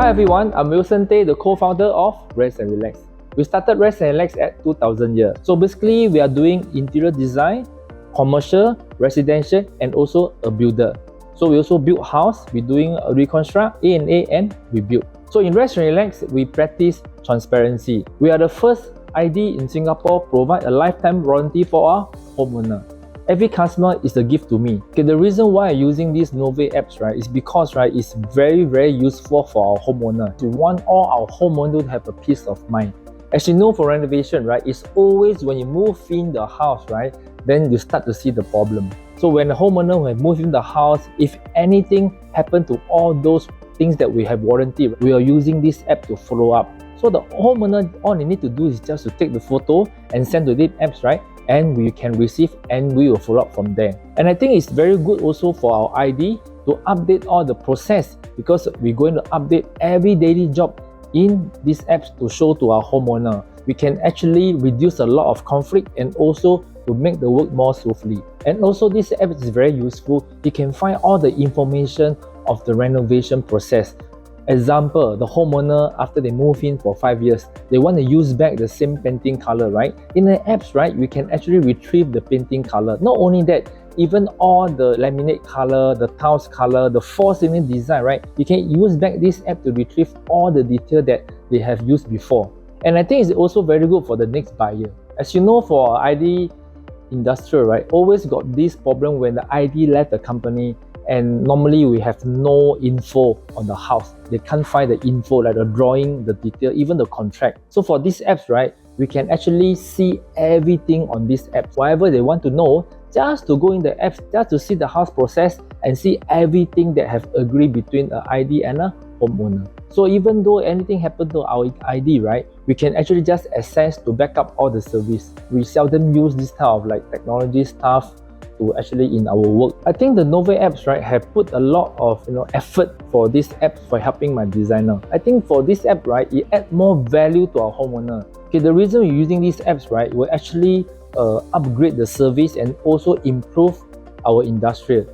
Hi everyone, I'm Wilson Tay, the co-founder of Rest and Relax. We started Rest and Relax at 2000 year. So basically, we are doing interior design, commercial, residential, and also a builder. So we also build house, we're doing a reconstruct, A&A, and we build. So in Rest and Relax, we practice transparency. We are the first ID in Singapore provide a lifetime warranty for our homeowner. Every customer is a gift to me. Okay, the reason why I'm using these Nove apps, right, is because, right, it's very, very useful for our homeowner. We want all our homeowners to have a peace of mind. As you know, for renovation, right, it's always when you move in the house, right, then you start to see the problem. So when the homeowner will move in the house, if anything happened to all those things that we have warranty, we are using this app to follow up. So the homeowner, all they need to do is just to take the photo and send to these apps, right? And we can receive and we will follow up from there. And I think it's very good also for our ID to update all the process, because we're going to update every daily job in these apps to show to our homeowner. We can actually reduce a lot of conflict and also to make the work more smoothly. And also this app is very useful. You can find all the information of the renovation process. Example, the homeowner, after they move in for 5 years, they want to use back the same painting color, right? In the apps, right, we can actually retrieve the painting color. Not only that, even all the laminate color, the tiles color, the false ceiling design, right? You can use back this app to retrieve all the detail that they have used before. And I think it's also very good for the next buyer. As you know, for ID industrial, right, always got this problem when the ID left the company, and normally we have no info on the house. They can't find the info like the drawing, the detail, even the contract. So for these apps, right, we can actually see everything on these apps. Whatever they want to know, just to go in the apps, just to see the house process and see everything that have agreed between a ID and a homeowner. So even though anything happened to our ID, right, we can actually just access to back up all the service. We seldom use this type of like technology stuff to actually in our work. I think the Nove apps, right, have put a lot of effort for this app for helping my designer. I think for this app, right, it adds more value to our homeowner. Okay, the reason we're using these apps, right, will actually upgrade the service and also improve our industrial.